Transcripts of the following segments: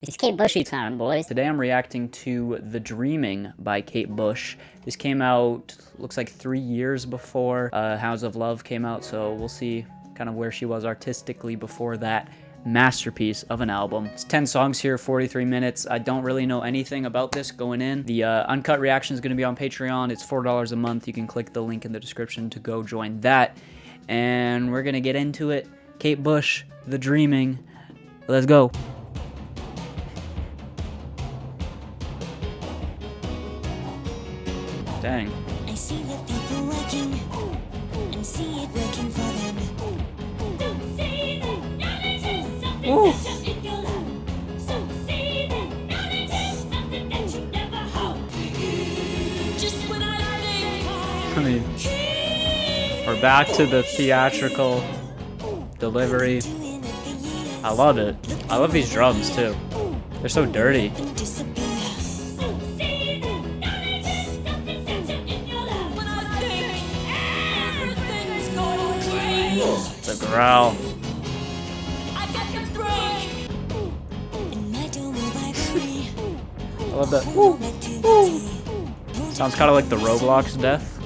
It's Kate Bushy time, boys. Today I'm reacting to The Dreaming by Kate Bush. This came out, looks like 3 years before Hounds of Love came out, so we'll see kind of where she was artistically before that masterpiece of an album. It's 10 songs here, 43 minutes. I don't really know anything about this going in. The uncut reaction is going to be on Patreon. It's $4 a month. You can click the link in the description to go join that. And we're going to get into it. Kate Bush, The Dreaming. Let's go. Dang. I see the people working and see it working for them. Don't say that knowledge is something special in your life. So say that knowledge is something that you never hold. Just when I think We're back to the theatrical delivery. I love it. I love these drums too. They're so dirty. The growl. I love that. Woo, woo. Sounds kind of like the Roblox death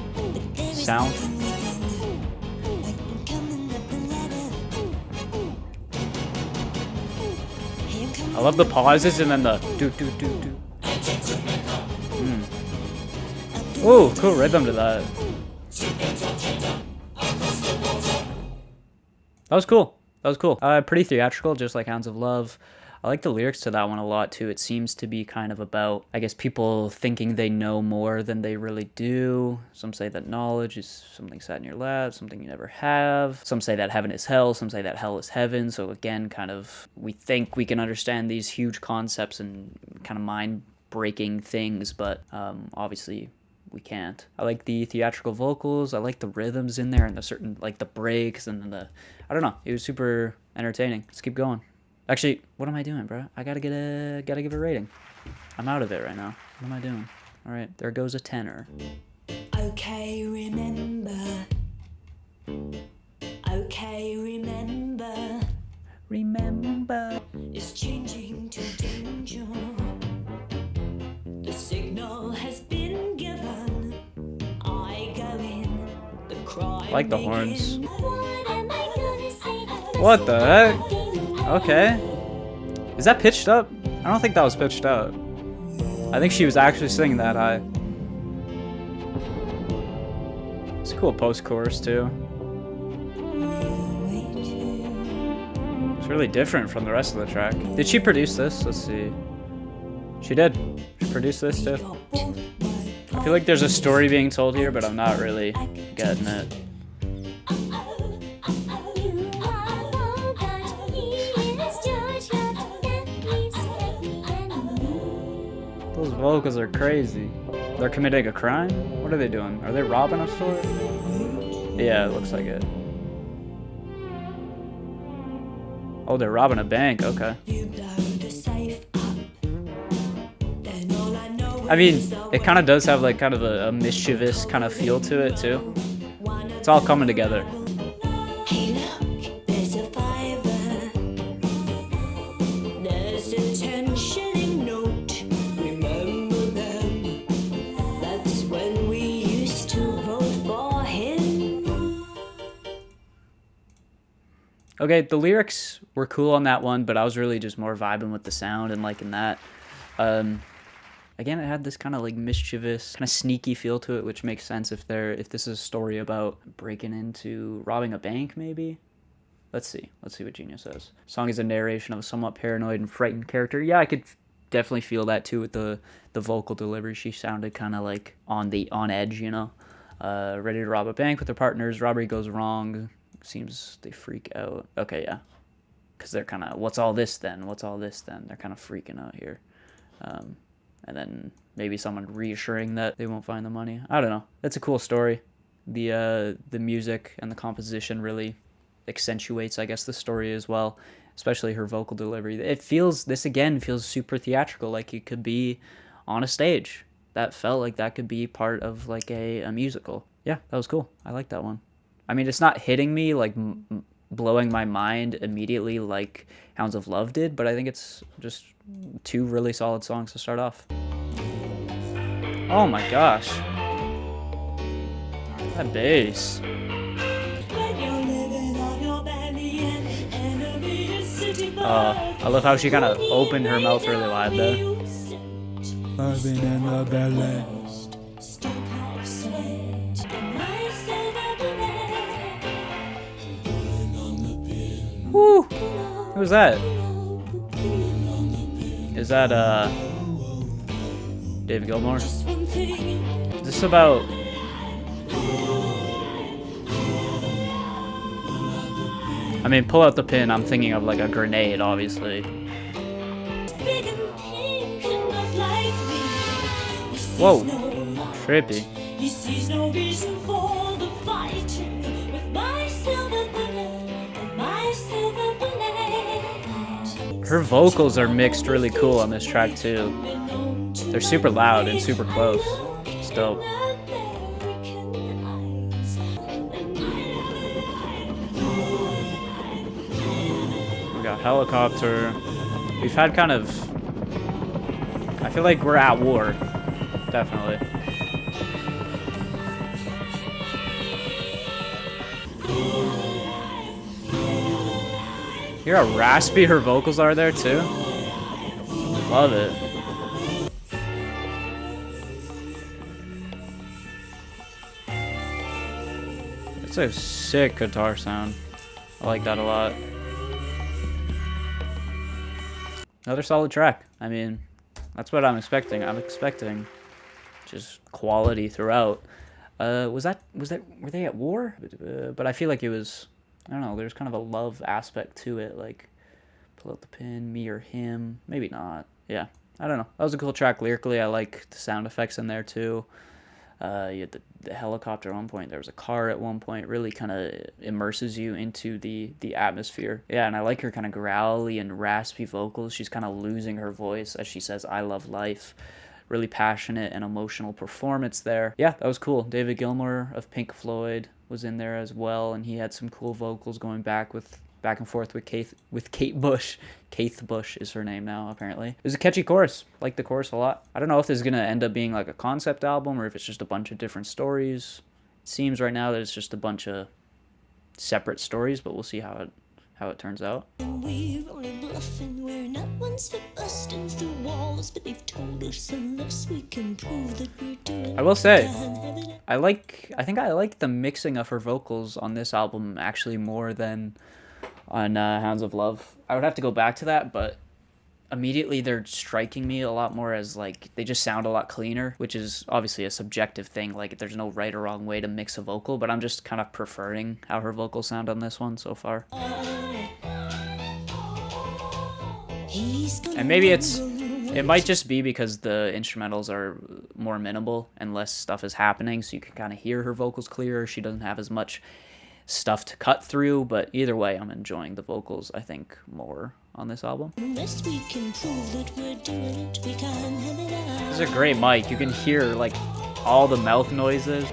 sound. I love the pauses and then the do do do do. Ooh, cool rhythm to that. That was cool. That was cool. Pretty theatrical, just like Hounds of Love. I like the lyrics to that one a lot, too. It seems to be kind of about, I guess, people thinking they know more than they really do. Some say that knowledge is something sat in your lap, something you never have. Some say that heaven is hell. Some say that hell is heaven. So, again, kind of, we think we can understand these huge concepts and kind of mind-breaking things, but obviously we can't. I like the theatrical vocals. I like the rhythms in there and the certain, like the breaks and the, I don't know. It was super entertaining. Let's keep going. Actually, what am I doing, bro? I gotta give a rating. I'm out of it right now. What am I doing? All right, there goes a tenor. Okay, remember. Okay, remember. Remember. It's changing to danger. The signal has been given. I go in. The crime I like the horns. begins. What am I gonna say? What the heck? Okay. Is that pitched up? I don't think that was pitched up. I think she was actually singing that high. It's a cool post-chorus too. It's really different from the rest of the track. Did she produce this? Let's see. She did. She produced this too. I feel like there's a story being told here, but I'm not really getting it. Those vocals are crazy. They're committing a crime? What are they doing? Are they robbing a store? Yeah, it looks like it. Oh, they're robbing a bank. Okay. I mean, it kind of does have like kind of a mischievous kind of feel to it too. It's all coming together. Hey look, there's a fiver. There's a 10-shilling note. Remember them? That's when we used to vote for him. Okay, the lyrics were cool on that one, but I was really just more vibing with the sound and liking that. Again, it had this kind of like mischievous, kind of sneaky feel to it, which makes sense if this is a story about breaking into robbing a bank, maybe. Let's see what Genius says. Song is a narration of a somewhat paranoid and frightened character. Yeah, I could definitely feel that too with the vocal delivery. She sounded kind of like on edge, you know. Ready to rob a bank with their partners. Robbery goes wrong. Seems they freak out. Okay, yeah, because they're kind of, what's all this then? What's all this then? They're kind of freaking out here. And then maybe someone reassuring that they won't find the money. I don't know. That's a cool story. The music and the composition really accentuates, I guess, the story as well, especially her vocal delivery. This again feels super theatrical, like it could be on a stage. That felt like that could be part of like a musical. Yeah, that was cool. I like that one. I mean, it's not hitting me like blowing my mind immediately like Hounds of Love did, but I think it's just two really solid songs to start off. Oh my gosh. That bass. I love how she kind of opened her mouth really wide there. Living in the belly. Woo! Who's that? Is that David Gilmour? Is this about? I mean, pull out the pin. I'm thinking of like a grenade, obviously. Whoa, trippy. He sees no reason for the fight with my silver bullet, my silver bullet. Her vocals are mixed really cool on this track too. They're super loud and super close. It's dope. We got Helicopter. We've had kind of... I feel like we're at war. Definitely. Hear how raspy her vocals are there too? Love it. It's a sick guitar sound. I like that a lot. Another solid track. I mean, that's what I'm expecting. I'm expecting just quality throughout. Were they at war? But I feel like it was, I don't know, there's kind of a love aspect to it, like pull out the pin, me or him, maybe not. Yeah, I don't know. That was a cool track lyrically. I like the sound effects in there too. You had the helicopter at one point. There was a car at one point. Really kind of immerses you into the atmosphere. Yeah, and I like her kind of growly and raspy vocals. She's kind of losing her voice as she says, "I love life." Really passionate and emotional performance there. Yeah, that was cool. David Gilmour of Pink Floyd was in there as well, and he had some cool vocals going back and forth with Kate Bush. Kate Bush is her name now, apparently. It was a catchy chorus. Liked the chorus a lot. I don't know if this is gonna end up being like a concept album or if it's just a bunch of different stories. It seems right now that it's just a bunch of separate stories, but we'll see how it turns out. We're only bluffing, we're not ones for busting through walls, but they've told us unless we can prove that we're doing. I will say, I think I like the mixing of her vocals on this album actually more than on Hounds of Love. I would have to go back to that, but immediately they're striking me a lot more as like they just sound a lot cleaner, which is obviously a subjective thing. Like there's no right or wrong way to mix a vocal, but I'm just kind of preferring how her vocals sound on this one so far. And maybe it might just be because the instrumentals are more minimal and less stuff is happening, so you can kind of hear her vocals clearer. She doesn't have as much stuff to cut through, but either way, I'm enjoying the vocals, I think, more on this album. This is a great mic. You can hear like all the mouth noises.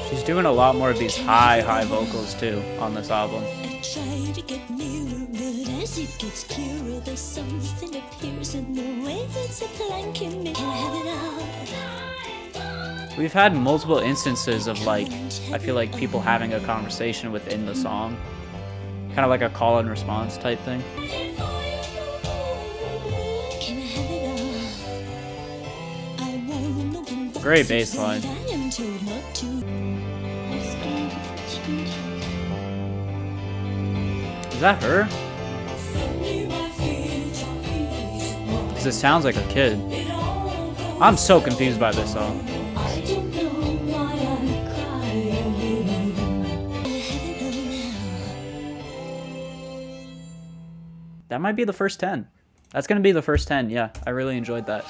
She's doing a lot more of these high vocals too on this album. It gets clearer, there's something appears in the way it's a plank in me. We've had multiple instances of like, I feel like people having a conversation within the song. Kind of like a call and response type thing. Great bass line. Is that her? Because it sounds like a kid. I'm so confused by this song. That might be the first 10. That's gonna be the first 10, yeah. I really enjoyed that.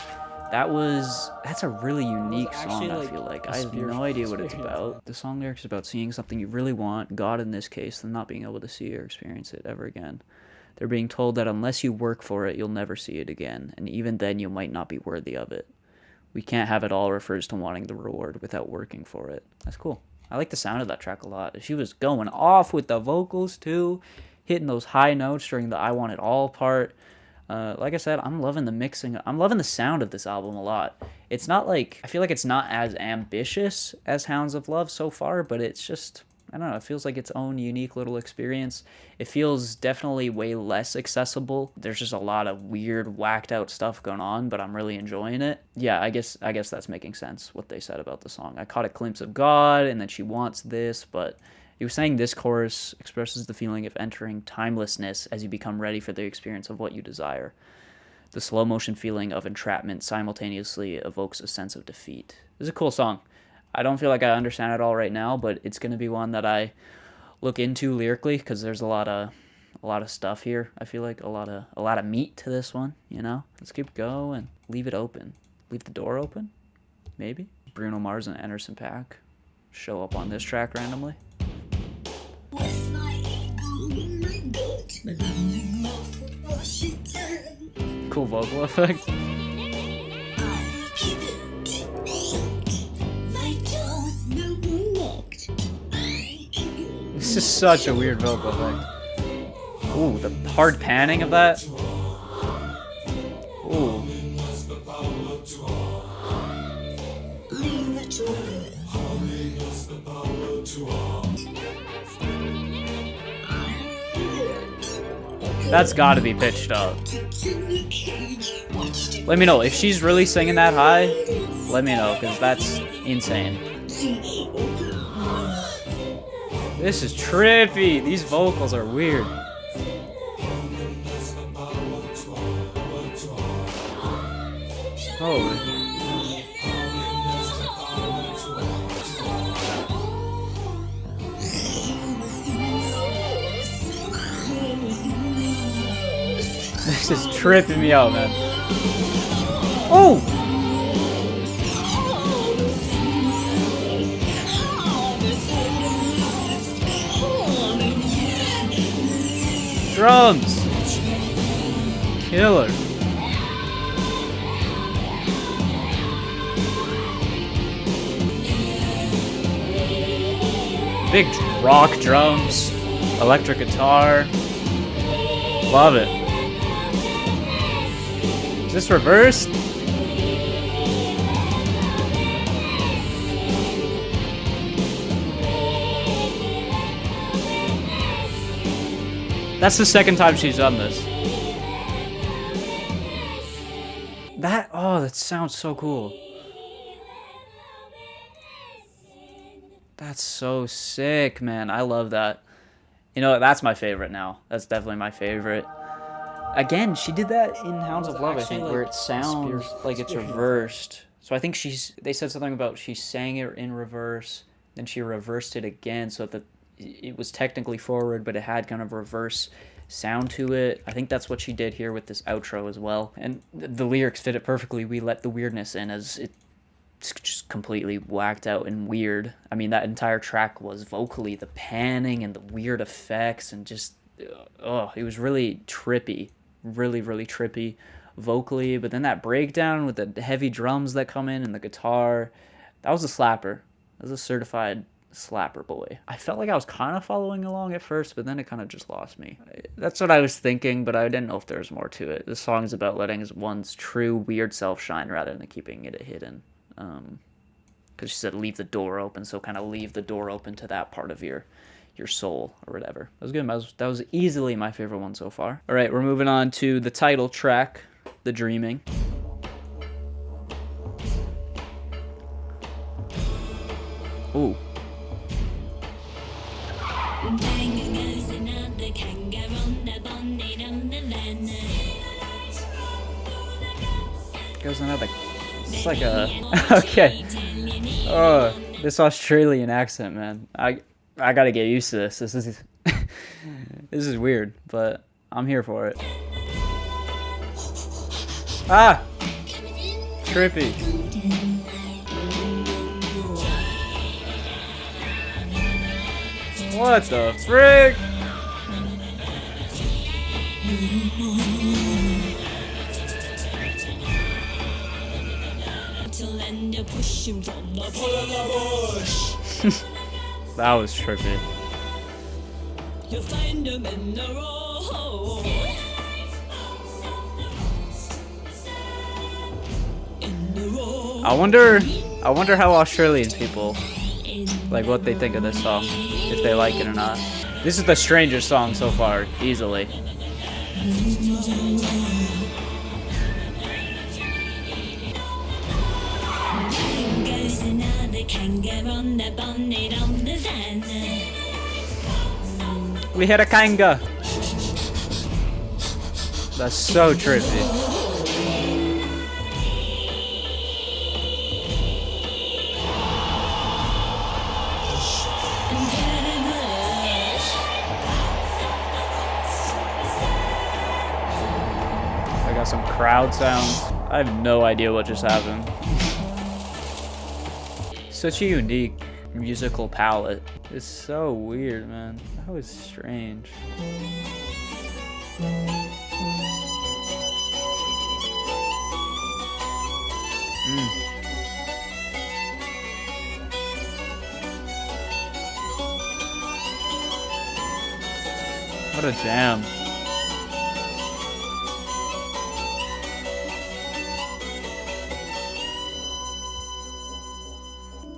That's a really unique song, I feel like. I have no idea what it's about. The song lyrics is about seeing something you really want, God in this case, and not being able to see or experience it ever again. They're being told that unless you work for it, you'll never see it again, and even then you might not be worthy of it. We can't have it all refers to wanting the reward without working for it. That's cool. I like the sound of that track a lot. She was going off with the vocals too, hitting those high notes during the I Want It All part. Like I said, I'm loving the mixing. I'm loving the sound of this album a lot. It's not like, I feel like it's not as ambitious as Hounds of Love so far, but it's just, I don't know, it feels like its own unique little experience. It feels definitely way less accessible. There's just a lot of weird, whacked out stuff going on, but I'm really enjoying it. Yeah, I guess that's making sense, what they said about the song. I caught a glimpse of God, and then she wants this, but he was saying this chorus expresses the feeling of entering timelessness as you become ready for the experience of what you desire. The slow motion feeling of entrapment simultaneously evokes a sense of defeat. This is a cool song. I don't feel like I understand it all right now, but it's going to be one that I look into lyrically because there's a lot of stuff here. I feel like a lot of meat to this one, you know? Let's keep going. Leave it open. Leave the door open? Maybe? Bruno Mars and Anderson .Paak show up on this track randomly. Cool vocal effect. This is such a weird vocal effect. Ooh, the hard panning of that. Ooh. That's gotta be pitched up. Let me know if she's really singing that high. Let me know, because that's insane. This is trippy. These vocals are weird. Oh. This is tripping me out, man. Oh! Drums! Killer. Big rock drums, electric guitar. Love it. Is this reversed? That's the second time she's done this. That sounds so cool. That's so sick, man. I love that. You know, that's my favorite now. That's definitely my favorite. Again, she did that in Hounds of Love, I think, where it sounds like it's reversed. So I think they said something about she sang it in reverse, then she reversed it again so that it was technically forward, but it had kind of reverse sound to it. I think that's what she did here with this outro as well. And the lyrics fit it perfectly. We let the weirdness in, as it's just completely whacked out and weird. I mean, that entire track was vocally, the panning and the weird effects, and just, it was really trippy. Really, really trippy vocally. But then that breakdown with the heavy drums that come in and the guitar, that was a slapper. That was a certified slapper, boy. I felt like I was kind of following along at first, but then it kind of just lost me. That's what I was thinking, but I didn't know if there was more to it. This song is about letting one's true weird self shine rather than keeping it hidden. Because she said leave the door open, so kind of leave the door open to that part of your soul or whatever. That was good. That was easily my favorite one so far. All right, we're moving on to the title track, The Dreaming. Ooh. Goes another. It's like a. Okay. Oh, this Australian accent, man. I gotta get used to this. This is weird, but I'm here for it. Ah! Trippy. What the frick? That was trippy. You find them in the road. I wonder how Australian people, like, what they think of this song, if they like it or not. This is the strangest song so far, easily. We hit a kanga. That's so trippy. I got some crowd sounds. I have no idea what just happened. Such a unique musical palette. It's so weird, man. That was strange. What a jam.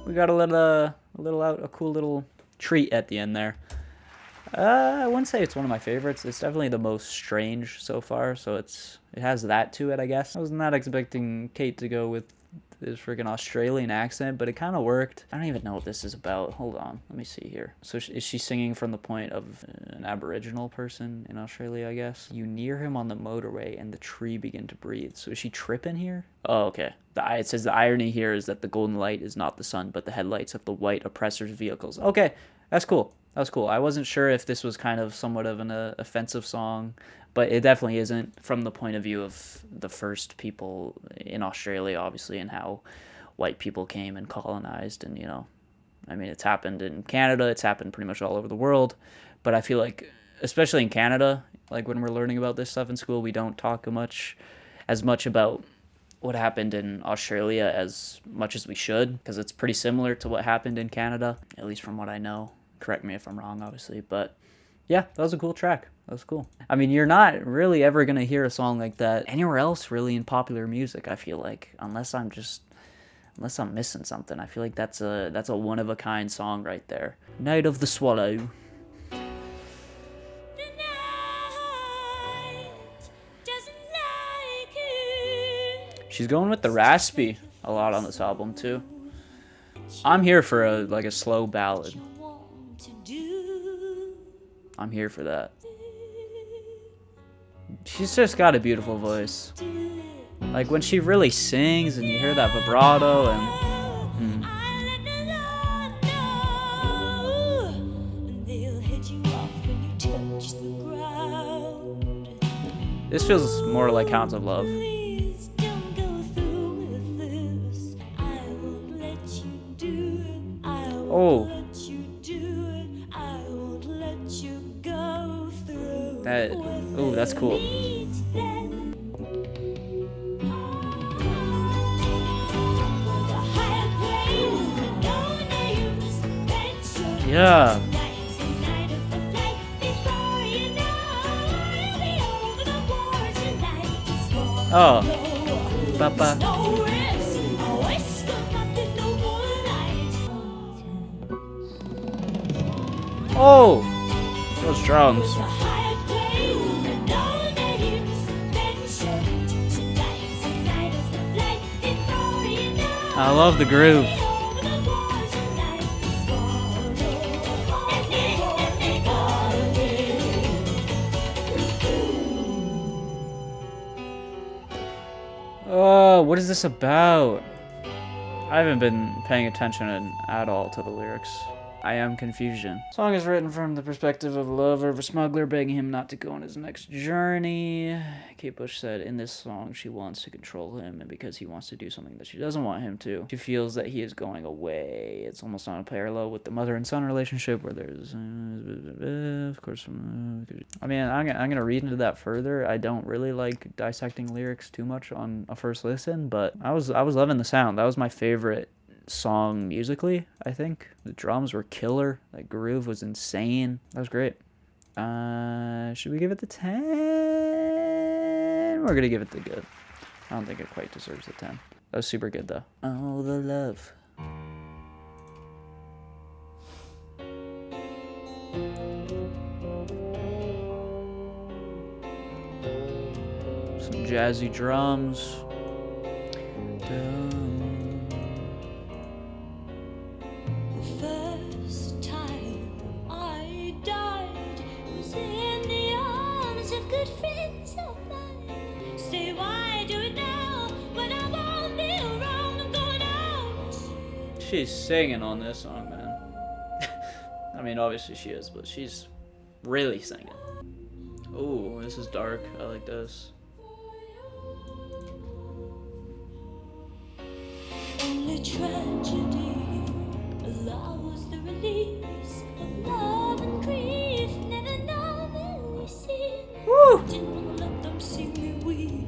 We got a cool little treat at the end there. I wouldn't say it's one of my favorites. It's definitely the most strange so far, so it has that to it, I guess. I was not expecting Kate to go with this freaking Australian accent, but it kind of worked. I don't even know what this is about. Hold on, let me see here. So is she singing from the point of an Aboriginal person in Australia, I guess? You near him on the motorway and the tree begin to breathe. So is she tripping here? Oh, okay. It says the irony here is that the golden light is not the sun, but the headlights of the white oppressors' vehicles. Okay, that's cool. That was cool. I wasn't sure if this was kind of somewhat of an offensive song, but it definitely isn't from the point of view of the first people in Australia, obviously, and how white people came and colonized. And, you know, I mean, it's happened in Canada. It's happened pretty much all over the world. But I feel like, especially in Canada, like when we're learning about this stuff in school, we don't talk as much about what happened in Australia as much as we should, because it's pretty similar to what happened in Canada, at least from what I know. Correct me if I'm wrong, obviously, but yeah, that was a cool track. That was cool. I mean, you're not really ever gonna hear a song like that anywhere else really in popular music, I feel like, unless I'm missing something. I feel like that's a one of a kind song right there. Night of the Swallow. She's going with the raspy a lot on this album too. I'm here for a slow ballad. I'm here for that. She's just got a beautiful voice. Like when she really sings and you hear that vibrato and this feels more like Hounds of Love. Oh. That's cool. Yeah. Oh. Papa. Oh. Those drums. I love the groove. Oh, what is this about? I haven't been paying attention at all to the lyrics. I am confusion. Song is written from the perspective of a lover of a smuggler begging him not to go on his next journey. Kate Bush said in this song she wants to control him, and because he wants to do something that she doesn't want him to, she feels that he is going away. It's almost on a parallel with the mother and son relationship where there's of course I mean, I'm gonna read into that further. I don't really like dissecting lyrics too much on a first listen, but I was loving the sound. That was my favorite song musically, I think. The drums were killer. That groove was insane. That was great. Should we give it the 10? We're gonna give it the good. I don't think it quite deserves the 10. That was super good though. Oh, the love. Some jazzy drums. First time I died was in the arms of good friends of mine. Say, why do it now when I won't be around? I'm going out. She's singing on this song, man. I mean, obviously she is, but she's really singing. Oh, this is dark. I like this. Only tragedy allows the release of love and grief. Never normally seen. Woo! I didn't wanna let them see me weak.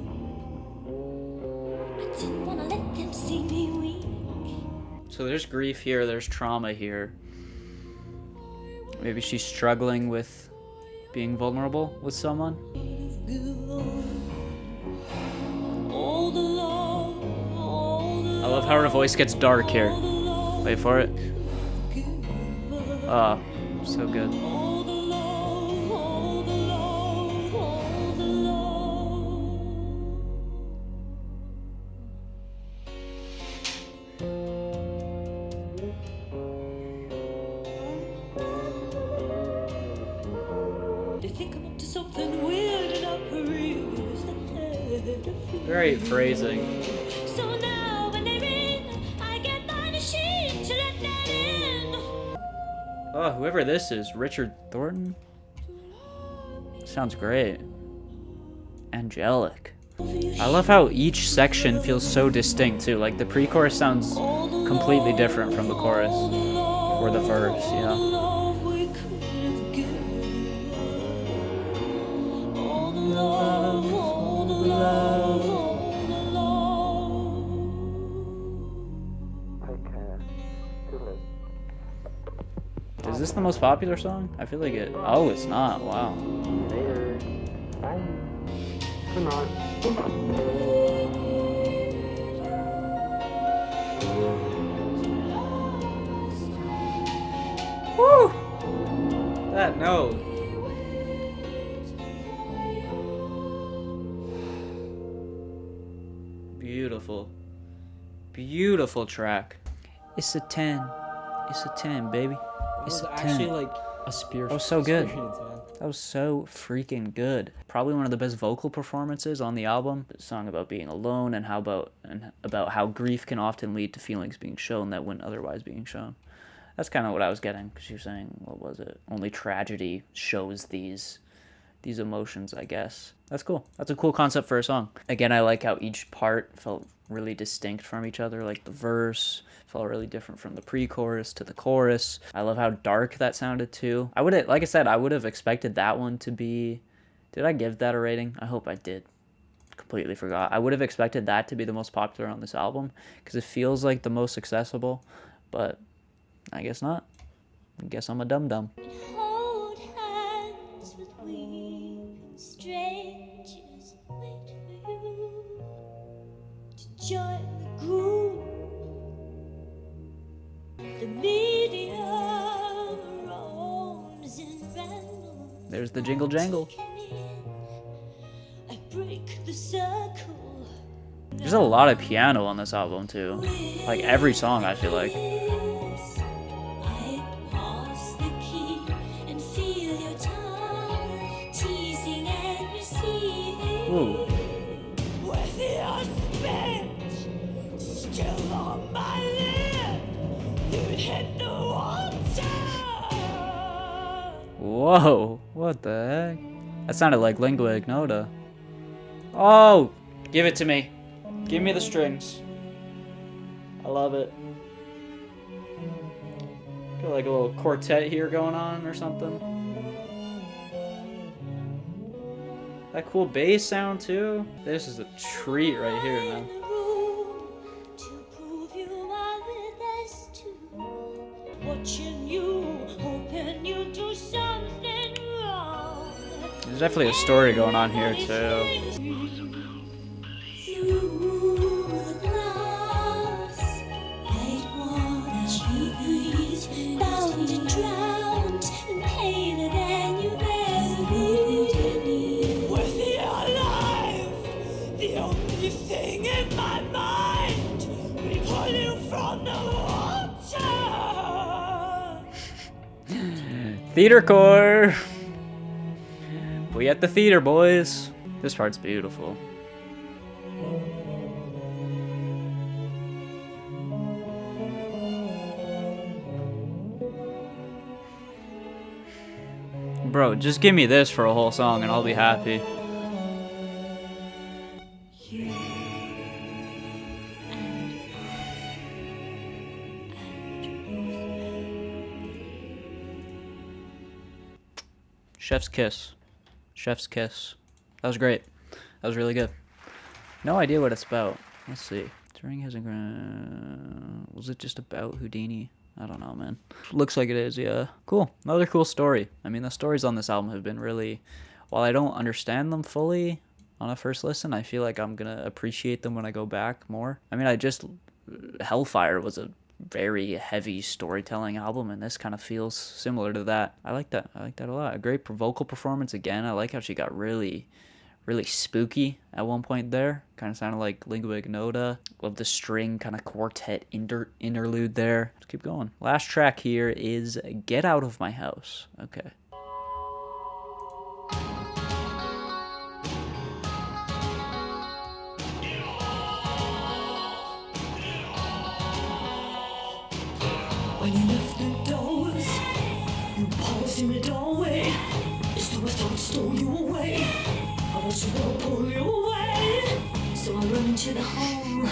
I didn't wanna let them see me weak. So there's grief here, there's trauma here. Maybe she's struggling with being vulnerable with someone. I love how her voice gets dark here. Wait for it. Oh, so good. They think I'm up to something weird and I'm Great phrasing. So now when they ring, I get my machine to let them in. Oh, whoever this is, Richard Thornton? Sounds great. Angelic. I love how each section feels so distinct too. Like the pre-chorus sounds completely different from the chorus or the verse, yeah. Is this the most popular song? I feel like it. Oh, it's not. Wow. Woo! That note. Beautiful. Beautiful track. It's a 10. It's a 10, baby. It's a 10. Actually like a spiritual. That was so good. experience, man. That was so freaking good. Probably one of the best vocal performances on the album. A song about being alone and about how grief can often lead to feelings being shown that wouldn't otherwise being shown. That's kind of what I was getting, because you were saying, what was it? Only tragedy shows these emotions, I guess. That's cool. That's a cool concept for a song. Again, I like how each part felt really distinct from each other. Like the verse felt really different from the pre-chorus to the chorus. I love how dark that sounded too. Like I said, I would have expected that one to be... Did I give that a rating? I hope I did. Completely forgot. I would have expected that to be the most popular on this album, because it feels like the most accessible, but I guess not. I guess I'm a dum-dum. Hold hands with weeping strangers. Wait for you to join the group. The media roams in random. There's the jingle jangle. I break the circle. There's a lot of piano on this album too. Like every song, I feel like. I pass the key and feel your tongue teasing and receiving. Ooh. With your spit still on my lip, you hit the water. Whoa, what the heck? That sounded like lingua ignota. Oh, give it to me. Give me the strings. I love it. Got like a little quartet here going on or something. That cool bass sound too. This is a treat right here, man. To prove you are with us too. Watching you, hoping you do something wrong. There's definitely a story going on here too. Through the glass, white water she breathes, bound and drowned, and paler than you've ever been. With you alive, the only thing in my mind, we pull you from the water. Theater core. We at the theater, boys. This part's beautiful. Bro, just give me this for a whole song and I'll be happy. Chef's kiss. Chef's kiss. That was great. That was really good. No idea what it's about. Let's see. Turing has a... Was it just about Houdini? I don't know, man. Looks like it is, yeah. Cool. Another cool story. I mean, the stories on this album have been really... While I don't understand them fully on a first listen, I feel like I'm gonna appreciate them when I go back more. I mean, Hellfire was a very heavy storytelling album, and this kind of feels similar to that. I like that. I like that a lot. A great vocal performance again. I like how she got really spooky at one point there. Kind of sounded like lingua ignota. Love the string kind of quartet interlude there. Let's keep going. Last track here is Get Out of My House. Okay. When you left the doors, you paused in the doorway. So I thought I stole you away. I was gonna pull you away. So I run into the hall.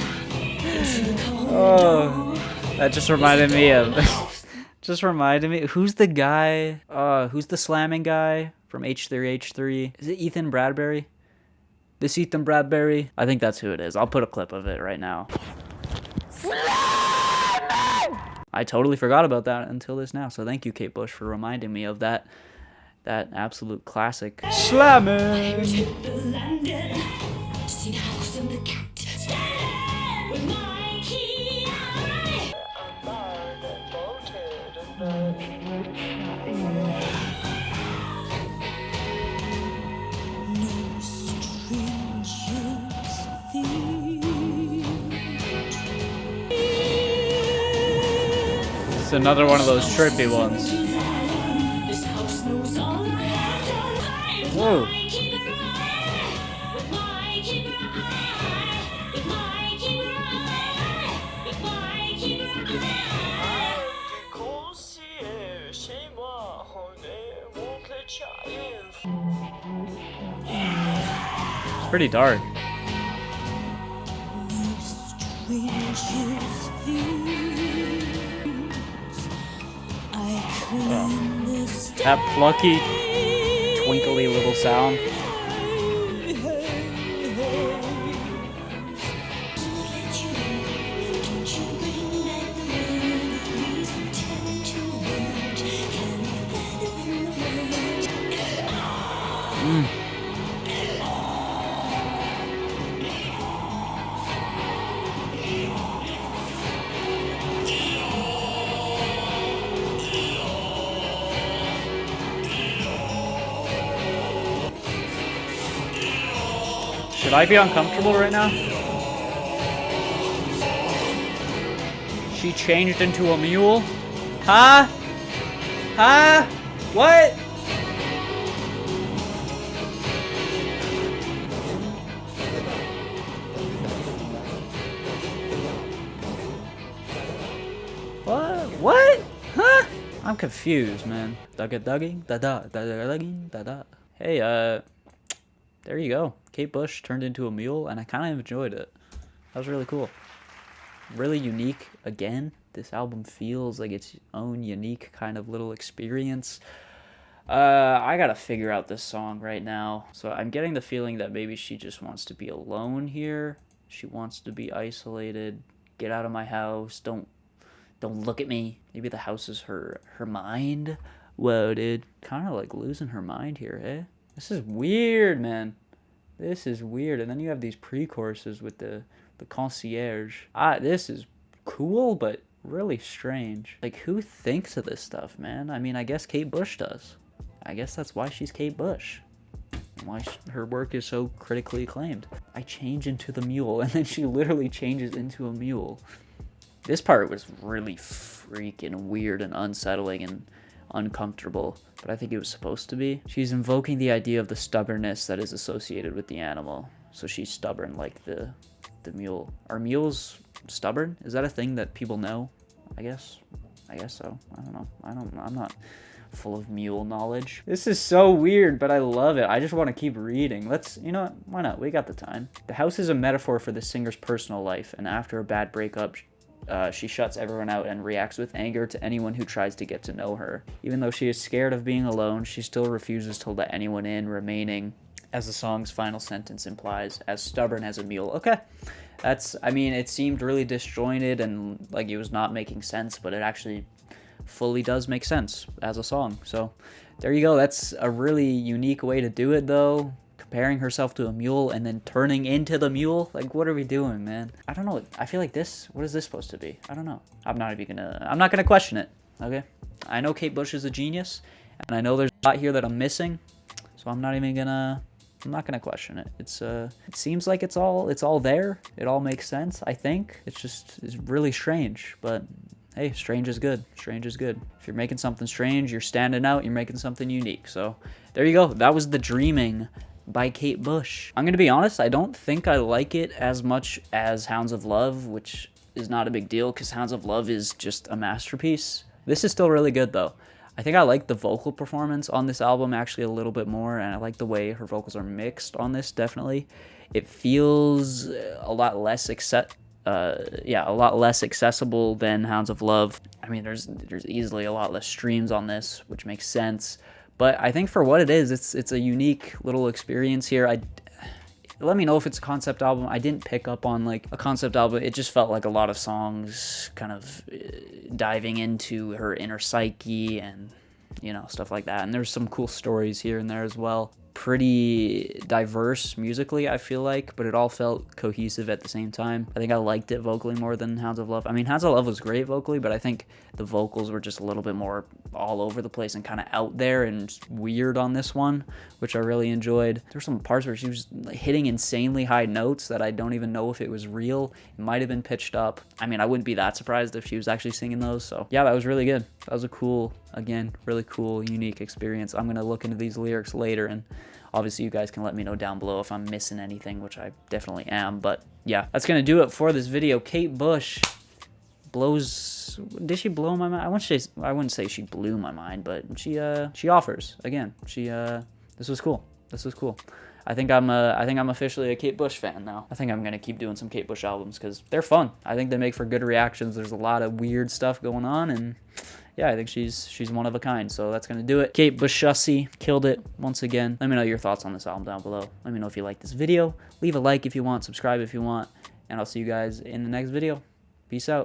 Into the corridor. That just reminded me of... Who's the guy? Who's the slamming guy from H3H3? Is it Ethan Bradbury? This Ethan Bradbury? I think that's who it is. I'll put a clip of it right now. I totally forgot about that until this now. So thank you, Kate Bush, for reminding me of that absolute classic. Slamming! It's another one of those trippy ones. Whoa. It's pretty dark. That plucky, twinkly little sound. Should I be uncomfortable right now? She changed into a mule? Huh? Huh? What? What? What? Huh? I'm confused, man. Dugga dugging, da da, da da dugging, da da. Hey, there you go. Kate Bush turned into a mule, and I kind of enjoyed it. That was really cool. Really unique. Again, this album feels like its own unique kind of little experience. I gotta figure out this song right now. So I'm getting the feeling that maybe she just wants to be alone here. She wants to be isolated. Get out of my house. Don't look at me. Maybe the house is her mind. Whoa, dude. Kind of like losing her mind here, eh? This is weird, man. This is weird. And then you have these pre-choruses with the concierge. This is cool, but really strange. Like, who thinks of this stuff, man? I mean, I guess Kate Bush does. I guess that's why she's Kate Bush. And why her work is so critically acclaimed. I change into the mule, and then she literally changes into a mule. This part was really freaking weird and unsettling and uncomfortable, but I think it was supposed to be. She's invoking the idea of the stubbornness that is associated with the animal. So she's stubborn like the mule. Are mules stubborn? Is that a thing that people know? I guess so. I don't know. I'm not full of mule knowledge. This is so weird, but I love it. I just want to keep reading. You know what? Why not? We got the time. The house is a metaphor for the singer's personal life, and after a bad breakup, she shuts everyone out and reacts with anger to anyone who tries to get to know her. Even though she is scared of being alone, she still refuses to let anyone in, remaining, as the song's final sentence implies, as stubborn as a mule. Okay. I mean, it seemed really disjointed and like it was not making sense, but it actually fully does make sense as a song. So there you go. That's a really unique way to do it, though. Comparing herself to a mule and then turning into the mule. Like, what are we doing, man? I don't know. I feel like what is this supposed to be? I don't know. I'm not gonna question it. Okay. I know Kate Bush is a genius, and I know there's a lot here that I'm missing, so I'm not gonna question it. It seems like it's all there. It all makes sense, I think. It's really strange, but hey, strange is good. Strange is good. If you're making something strange, you're standing out, you're making something unique. So there you go. That was The Dreaming by Kate Bush. I'm gonna be honest, I don't think I like it as much as Hounds of Love, which is not a big deal because Hounds of Love is just a masterpiece. This is still really good though. I think I like the vocal performance on this album actually a little bit more, and I like the way her vocals are mixed on this, definitely. It feels a lot less accessible than Hounds of Love. I mean, there's easily a lot less streams on this, which makes sense. But I think for what it is, it's a unique little experience here. Let me know if it's a concept album. I didn't pick up on like a concept album. It just felt like a lot of songs kind of diving into her inner psyche and, you know, stuff like that. And there's some cool stories here and there as well. Pretty diverse musically, I feel like, but it all felt cohesive at the same time. I think I liked it vocally more than Hounds of Love. I mean, Hounds of Love was great vocally, but I think the vocals were just a little bit more all over the place and kind of out there and weird on this one, which I really enjoyed. There were some parts where she was hitting insanely high notes that I don't even know if it was real. It might have been pitched up. I mean, I wouldn't be that surprised if she was actually singing those. So yeah, that was really good. That was a cool, again, really cool, unique experience. I'm going to look into these lyrics later, and obviously you guys can let me know down below if I'm missing anything, which I definitely am. But yeah, that's going to do it for this video. Kate Bush blows... Did she blow my mind? I wouldn't say she blew my mind, but she offers. Again, this was cool. This was cool. I think I'm officially a Kate Bush fan now. I think I'm gonna keep doing some Kate Bush albums because they're fun. I think they make for good reactions. There's a lot of weird stuff going on, and yeah, I think she's one of a kind. So that's gonna do it. Kate Bushussie killed it once again. Let me know your thoughts on this album down below. Let me know if you like this video. Leave a like if you want, subscribe if you want, and I'll see you guys in the next video. Peace out.